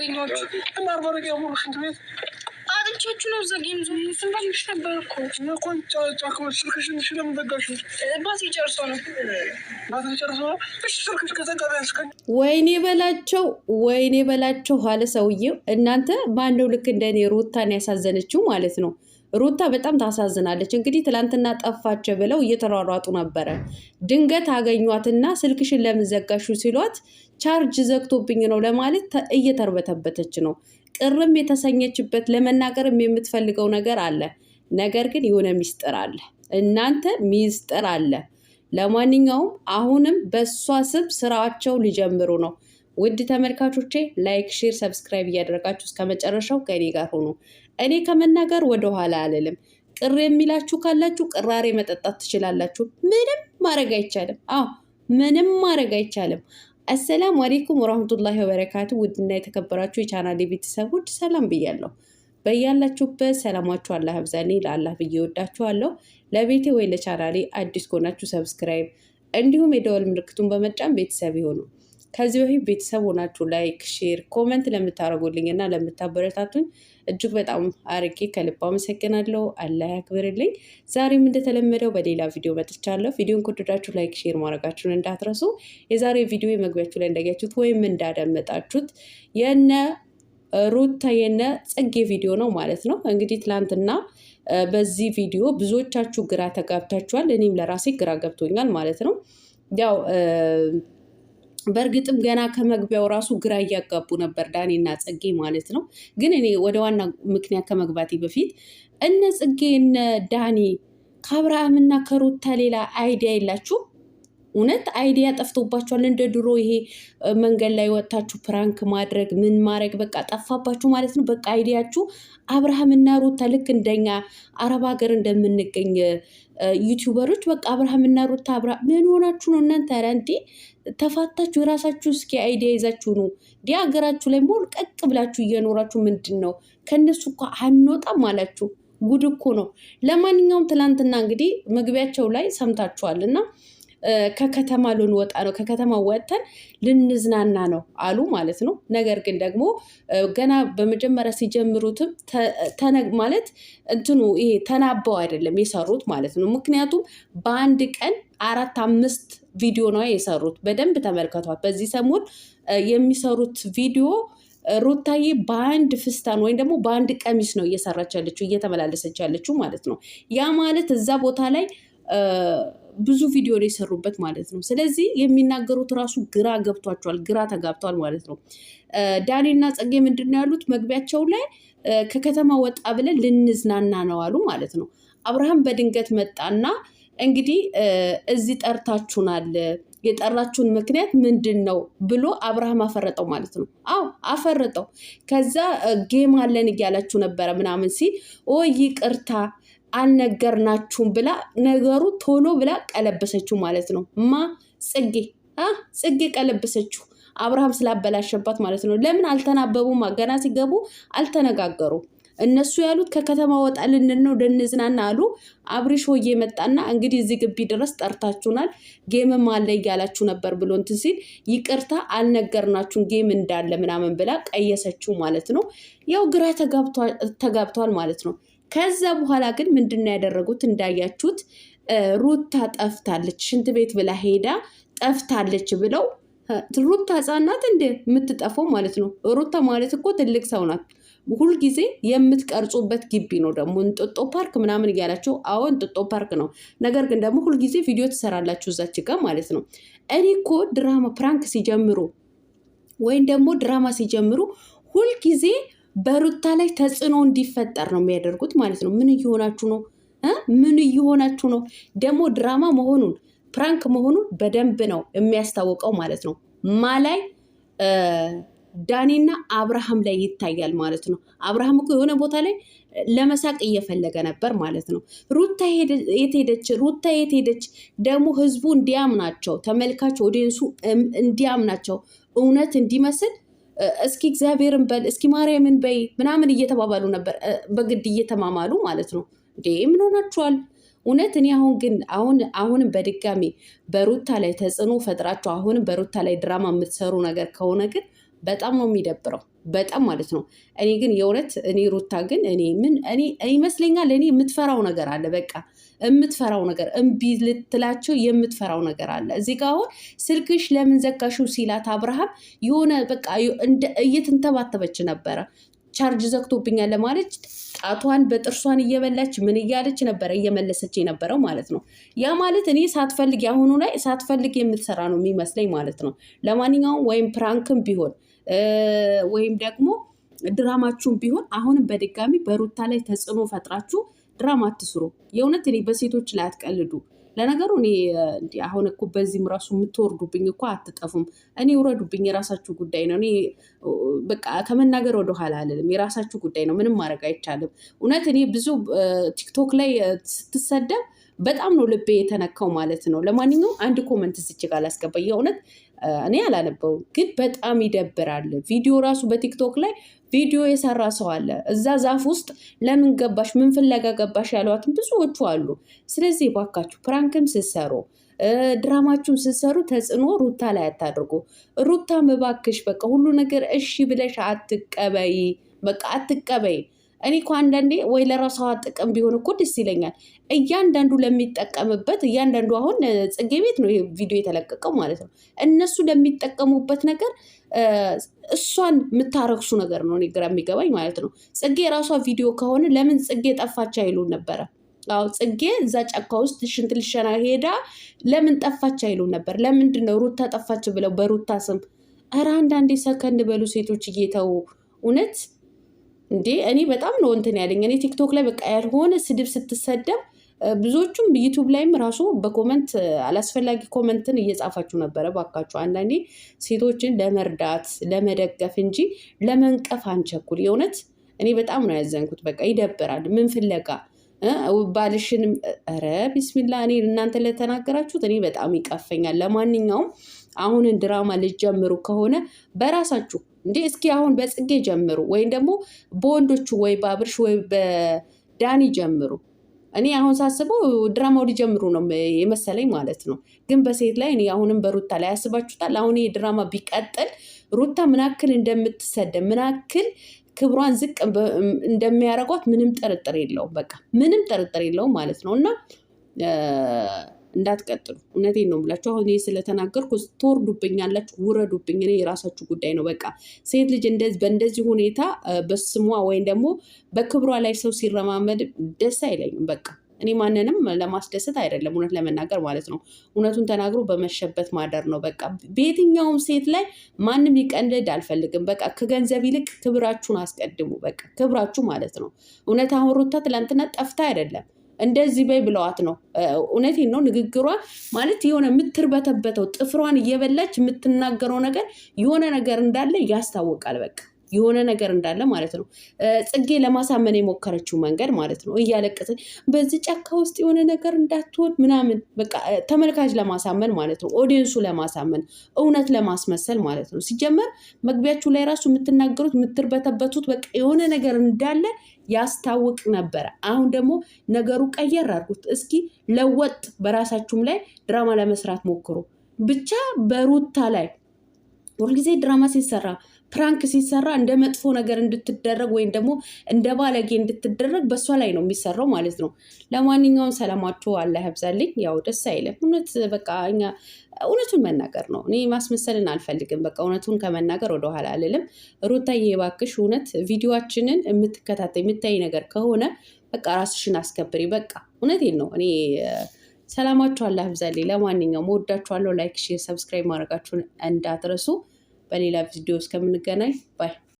አገኘኋችሁ እና አርባረቅ ያሙሩ ሽንት ቤት አጥቻችሁ ነው። እዛ ጌም ዞን ስንባልሽ ነበር እኮ ነኮን ጫካዎች ስልክሽን ለምን ዘጋሽው? ባትሪ ጨርሶ ነው። ባትሪ ጨርሶ ነው። እሺ ስልክሽ ከዘጋ ቢያንስ ወይኔ በላቸው አለ ሰውዬው። እናንተ ማነው ልክ እንደኔ ሩታን ያሳዘነችው ማለት ነው? ሩታ በጣም ታሳዝናለች። እንግዲህ ትላንትና ጠፋች ብለው እየተሯሯጡ ነበረ። ድንገት አገኟትና ስልክሽን ለምን ዘጋሽው ሲሏት ቻርጅ ዘግቶብኝ ነው ለማለት እየተርበተበተች ነው። ቅርም የተሰኘችበት ለመናገርም የምትፈልገው ነገር አለ። ነገር ግን የሆነ ሚስጥር አለ። እናንተ ሚስጥር አለ። ለማንኛውም አሁንም በእሷ ስም ስራቸው ሊጀምሩ ነው። ውድ ተመልካቾቼ ላይክ፣ ሼር፣ ሰብስክራይብ እያደረጋችሁ እስከ መጨረሻው ከኔ ጋር ሆኑ። እኔ ከመናገር ወደኋላ አልልም። ቅር የሚላችሁ ካላችሁ ቅራሬ መጠጣት ትችላላችሁ። ምንም ማድረግ አይቻልም። ምንም ማድረግ አይቻልም። አሰላሙ አለይኩም ወራህመቱላሂ ወበረካቱ። ውድና የተከበራችሁ የቻናሌ ቤተሰቦች ሰላም ብያለሁ። በያላችሁበት ሰላማችሁ አላህ ያብዛልኝ። ለአላህ ብዬ ወዳችኋለሁ። ለቤቴ ወይ ለቻናሌ አዲስ ከሆናችሁ ሰብስክራይብ እንዲሁም የደወል ምልክቱን በመጫን ቤተሰብ ይሁኑ። ከዚህ በፊት ቤተሰብ ሆናችሁ ላይክ፣ ሼር፣ ኮመንት ለምታደርጉልኝ እና ለምታበረታቱኝ እጅግ በጣም አርጌ ከልብ አመሰግናለሁ። አላህ ያክብርልኝ። ዛሬም እንደተለመደው በሌላ ቪዲዮ መጥቻለሁ። ቪዲዮን ከወደዳችሁ ላይክ፣ ሼር ማድረጋችሁን እንዳትረሱ። የዛሬ ቪዲዮ መግቢያችሁ ላይ እንዳያችሁት ወይም እንዳዳመጣችሁት የነ ሩታ የነ ጽጌ ቪዲዮ ነው ማለት ነው። እንግዲህ ትላንትና በዚህ ቪዲዮ ብዙዎቻችሁ ግራ ተጋብታችኋል። እኔም ለራሴ ግራ ገብቶኛል ማለት ነው። ያው በእርግጥም ገና ከመግቢያው ራሱ ግራ እያጋቡ ነበር ዳኒና ጽጌ ማለት ነው። ግን እኔ ወደ ዋና ምክንያት ከመግባቴ በፊት እነ ጽጌ እነ ዳኒ ከአብርሃምና ከሩታ ሌላ አይዲያ የላችሁ? እውነት አይዲያ ጠፍቶባችኋል? እንደ ድሮ ይሄ መንገድ ላይ ወጥታችሁ ፕራንክ ማድረግ ምን ማድረግ በቃ ጠፋባችሁ ማለት ነው። በቃ አይዲያችሁ አብርሃምና ሩታ ልክ እንደኛ አረብ ሀገር እንደምንገኝ ዩቲዩበሮች በቃ አብርሃምና ሩታ ምን ሆናችሁ ነው እናንተ? ኧረ እንዴ ተፋታችሁ የራሳችሁ እስኪ አይዲያ ይዛችሁ ነው ዲ ሀገራችሁ ላይ ሞል ቀቅ ብላችሁ እየኖራችሁ ምንድን ነው? ከእነሱ እኮ አንወጣም አላችሁ። ጉድ እኮ ነው። ለማንኛውም ትላንትና እንግዲህ መግቢያቸው ላይ ሰምታችኋል እና ከከተማ ልንወጣ ነው፣ ከከተማ ወጥተን ልንዝናና ነው አሉ ማለት ነው። ነገር ግን ደግሞ ገና በመጀመሪያ ሲጀምሩትም ማለት እንትኑ ይሄ ተናበው አይደለም የሰሩት ማለት ነው። ምክንያቱም በአንድ ቀን 4-5 ቪዲዮ ነው የሰሩት። በደንብ ተመልከቷት። በዚህ ሰሞን የሚሰሩት ቪዲዮ ሩታዬ በአንድ ፍስታን ወይም ደግሞ በአንድ ቀሚስ ነው እየሰራች ያለችው እየተመላለሰች ያለችው ማለት ነው። ያ ማለት እዛ ቦታ ላይ ብዙ ቪዲዮ ላይ የሰሩበት ማለት ነው። ስለዚህ የሚናገሩት ራሱ ግራ ገብቷቸዋል፣ ግራ ተጋብተዋል ማለት ነው። ዳኒና ጽጌ ምንድን ነው ያሉት መግቢያቸው ላይ ከከተማ ወጣ ብለን ልንዝናና ነው አሉ ማለት ነው። አብርሃም በድንገት መጣና እንግዲህ እዚህ ጠርታችሁናል፣ የጠራችሁን ምክንያት ምንድን ነው ብሎ አብርሃም አፈረጠው ማለት ነው። አፈረጠው። ከዛ ጌም አለን እያላችሁ ነበረ ምናምን ሲል ይቅርታ አልነገርናችሁም ብላ ነገሩ ቶሎ ብላ ቀለበሰችው ማለት ነው። ጽጌ ቀለበሰችው አብርሃም ስላበላሸባት ማለት ነው። ለምን አልተናበቡም? ገና ሲገቡ አልተነጋገሩ። እነሱ ያሉት ከከተማ ወጣ ልንል ነው ልንዝናና አሉ። አብሪሽ ሆዬ መጣና እንግዲህ እዚህ ግቢ ድረስ ጠርታችሁናል፣ ጌምም አለ እያላችሁ ነበር ብሎ እንትን ሲል ይቅርታ አልነገርናችሁም ጌም እንዳለ ምናምን ብላ ቀየሰችው ማለት ነው። ያው ግራ ተጋብቷል ማለት ነው። ከዛ በኋላ ግን ምንድን ነው ያደረጉት? እንዳያችሁት ሩታ ጠፍታለች፣ ሽንት ቤት ብላ ሄዳ ጠፍታለች ብለው ሩታ ሕፃን ናት እንደ የምትጠፋው ማለት ነው። ሩታ ማለት እኮ ትልቅ ሰው ናት። ሁልጊዜ የምትቀርጹበት ግቢ ነው ደግሞ እንጦጦ ፓርክ ምናምን እያላቸው። እንጦጦ ፓርክ ነው። ነገር ግን ደግሞ ሁልጊዜ ቪዲዮ ትሰራላችሁ እዛች ጋር ማለት ነው። እኔ እኮ ድራማ ፕራንክ ሲጀምሩ ወይም ደግሞ ድራማ ሲጀምሩ ሁልጊዜ በሩታ ላይ ተጽዕኖ እንዲፈጠር ነው የሚያደርጉት ማለት ነው። ምን እየሆናችሁ ነው? ምን እየሆናችሁ ነው? ደግሞ ድራማ መሆኑን ፕራንክ መሆኑን በደንብ ነው የሚያስታውቀው ማለት ነው። ማላይ ዳኒና አብርሃም ላይ ይታያል ማለት ነው። አብርሃም እኮ የሆነ ቦታ ላይ ለመሳቅ እየፈለገ ነበር ማለት ነው። ሩታ የት ሄደች? ደግሞ ህዝቡ እንዲያምናቸው፣ ተመልካች ኦዲየንሱ እንዲያምናቸው፣ እውነት እንዲመስል እስኪ እግዚአብሔርን በል እስኪ ማርያምን በይ ምናምን እየተባባሉ ነበር፣ በግድ እየተማማሉ ማለት ነው። ምን ሆናችኋል? እውነት እኔ አሁንም በድጋሚ በሩታ ላይ ተጽዕኖ ፈጥራችሁ አሁንም በሩታ ላይ ድራማ የምትሰሩ ነገር ከሆነ ግን በጣም ነው የሚደብረው፣ በጣም ማለት ነው። እኔ ግን የእውነት እኔ ሩታ ግን እኔ ይመስለኛል እኔ የምትፈራው ነገር አለ። በቃ የምትፈራው ነገር እምቢ ልትላቸው የምትፈራው ነገር አለ። እዚህ ጋ አሁን ስልክሽ ለምን ዘጋሽው ሲላት አብርሃም የሆነ በቃ እየተንተባተበች ነበረ። ቻርጅ ዘግቶብኛል ለማለት ጣቷን በጥርሷን እየበላች ምን እያለች ነበረ እየመለሰች የነበረው ማለት ነው። ያ ማለት እኔ ሳትፈልግ ያሁኑ ላይ ሳትፈልግ የምትሰራ ነው የሚመስለኝ ማለት ነው። ለማንኛውም ወይም ፕራንክም ቢሆን ወይም ደግሞ ድራማችሁም ቢሆን አሁንም በድጋሚ በሩታ ላይ ተጽዕኖ ፈጥራችሁ ድራማ አትስሩ። የእውነት እኔ በሴቶች ላይ አትቀልዱ። ለነገሩ እኔ አሁን እኮ በዚህም ራሱ የምትወርዱብኝ እኮ አትጠፉም። እኔ ውረዱብኝ፣ የራሳችሁ ጉዳይ ነው። እኔ በቃ ከመናገር ወደኋላ አልልም። የራሳችሁ ጉዳይ ነው፣ ምንም ማድረግ አይቻልም። እውነት እኔ ብዙ ቲክቶክ ላይ ስትሰደብ በጣም ነው ልቤ የተነካው ማለት ነው። ለማንኛውም አንድ ኮመንት ዝች ጋር ላስገባ። የእውነት እኔ አላነበውም፣ ግን በጣም ይደብራል። ቪዲዮ ራሱ በቲክቶክ ላይ ቪዲዮ የሰራ ሰው አለ። እዛ ዛፍ ውስጥ ለምን ገባሽ፣ ምን ፍለጋ ገባሽ ያሏትን ብዙዎቹ አሉ። ስለዚህ ባካችሁ ፕራንክም ስትሰሩ ድራማችሁን ስትሰሩ ተጽዕኖ ሩታ ላይ አታድርጉ። ሩታ እባክሽ በቃ ሁሉ ነገር እሺ ብለሽ አትቀበይ፣ በቃ አትቀበይ። እኔ እኮ አንዳንዴ ወይ ለራሷ ጥቅም ቢሆን እኮ ደስ ይለኛል። እያንዳንዱ ለሚጠቀምበት እያንዳንዱ አሁን ጽጌ ቤት ነው ይሄ ቪዲዮ የተለቀቀው ማለት ነው። እነሱ ለሚጠቀሙበት ነገር እሷን የምታረክሱ ነገር ነው እኔ ግራ የሚገባኝ ማለት ነው። ጽጌ የራሷ ቪዲዮ ከሆነ ለምን ጽጌ ጠፋች አይሉን ነበረ? አዎ ጽጌ እዛ ጫካ ውስጥ ሽንት ልሸና ሄዳ ለምን ጠፋች አይሉን ነበር? ለምንድን ነው ሩታ ጠፋች ብለው በሩታ ስም? ኧረ አንዳንዴ ሰከንድ በሉ ሴቶች እየተው እውነት እንዴ! እኔ በጣም ነው እንትን ያለኝ። እኔ ቲክቶክ ላይ በቃ ያልሆነ ስድብ ስትሰደብ ብዙዎቹም ዩቱብ ላይም ራሱ በኮመንት አላስፈላጊ ኮመንትን እየጻፋችሁ ነበረ። ባካችሁ አንዳንዴ ሴቶችን ለመርዳት ለመደገፍ እንጂ ለመንቀፍ አንቸኩል። የእውነት እኔ በጣም ነው ያዘንኩት። በቃ ይደብራል። ምን ፍለጋ ባልሽንም ኧረ ቢስሚላ። እኔ እናንተ ለተናገራችሁት እኔ በጣም ይቀፈኛል። ለማንኛውም አሁንን ድራማ ልጀምሩ ከሆነ በራሳችሁ እንዴ እስኪ አሁን በጽጌ ጀምሩ፣ ወይም ደግሞ በወንዶቹ ወይ በአብርሽ ወይ በዳኒ ጀምሩ። እኔ አሁን ሳስበው ድራማው ሊጀምሩ ነው የመሰለኝ ማለት ነው። ግን በሴት ላይ እኔ አሁንም በሩታ ላይ ያስባችሁታል። አሁን ይሄ ድራማ ቢቀጥል ሩታ ምናክል እንደምትሰደብ ምናክል ክብሯን ዝቅ እንደሚያደርጓት ምንም ጥርጥር የለውም። በቃ ምንም ጥርጥር የለውም ማለት ነው። እና እንዳትቀጥሉ፣ እውነቴን ነው የምላችሁ። አሁን ይሄ ስለተናገርኩ ትወርዱብኛላችሁ፣ ውረዱብኝ፣ እኔ የራሳችሁ ጉዳይ ነው። በቃ ሴት ልጅ በእንደዚህ ሁኔታ በስሟ ወይም ደግሞ በክብሯ ላይ ሰው ሲረማመድ ደስ አይለኝም። በቃ እኔ ማንንም ለማስደሰት አይደለም፣ እውነት ለመናገር ማለት ነው። እውነቱን ተናግሮ በመሸበት ማደር ነው። በቃ በየትኛውም ሴት ላይ ማንም ሊቀልድ አልፈልግም። በቃ ከገንዘብ ይልቅ ክብራችሁን አስቀድሙ። በቃ ክብራችሁ ማለት ነው። እውነት አሁን ሩታ ትላንትና ጠፍታ አይደለም እንደዚህ በይ ብለዋት ነው። እውነቴን ነው። ንግግሯ ማለት የሆነ የምትርበተበተው ጥፍሯን እየበላች የምትናገረው ነገር የሆነ ነገር እንዳለ ያስታውቃል። በቃ የሆነ ነገር እንዳለ ማለት ነው። ጽጌ ለማሳመን የሞከረችው መንገድ ማለት ነው። እያለቀሰች በዚህ ጫካ ውስጥ የሆነ ነገር እንዳትሆን ምናምን በቃ ተመልካች ለማሳመን ማለት ነው። ኦዲየንሱ ለማሳመን እውነት ለማስመሰል ማለት ነው። ሲጀመር መግቢያችሁ ላይ ራሱ የምትናገሩት የምትርበተበቱት በቃ የሆነ ነገር እንዳለ ያስታውቅ ነበረ። አሁን ደግሞ ነገሩ ቀየር አድርጉት እስኪ ለወጥ በራሳችሁም ላይ ድራማ ለመስራት ሞክሩ። ብቻ በሩታ ላይ ሁልጊዜ ድራማ ሲሰራ ፕራንክ ሲሰራ እንደ መጥፎ ነገር እንድትደረግ ወይም ደግሞ እንደ ባለጌ እንድትደረግ በእሷ ላይ ነው የሚሰራው ማለት ነው። ለማንኛውም ሰላማችሁ አላህ ያብዛልኝ። ያው ደስ አይልም እውነት። በቃ እኛ እውነቱን መናገር ነው። እኔ ማስመሰልን አልፈልግም። በቃ እውነቱን ከመናገር ወደኋላ አልልም። ሩታዬ እባክሽ እውነት ቪዲዮችንን የምትከታተይ የምታይ ነገር ከሆነ በቃ ራስሽን አስከብሪ። በቃ እውነቴን ነው። እኔ ሰላማችሁ አላህ ያብዛልኝ። ለማንኛውም ወዳችኋለሁ። ላይክ፣ ሼር፣ ሰብስክራይብ ማድረጋችሁን እንዳትረሱ። በሌላ ቪዲዮ እስከምንገናኝ ባይ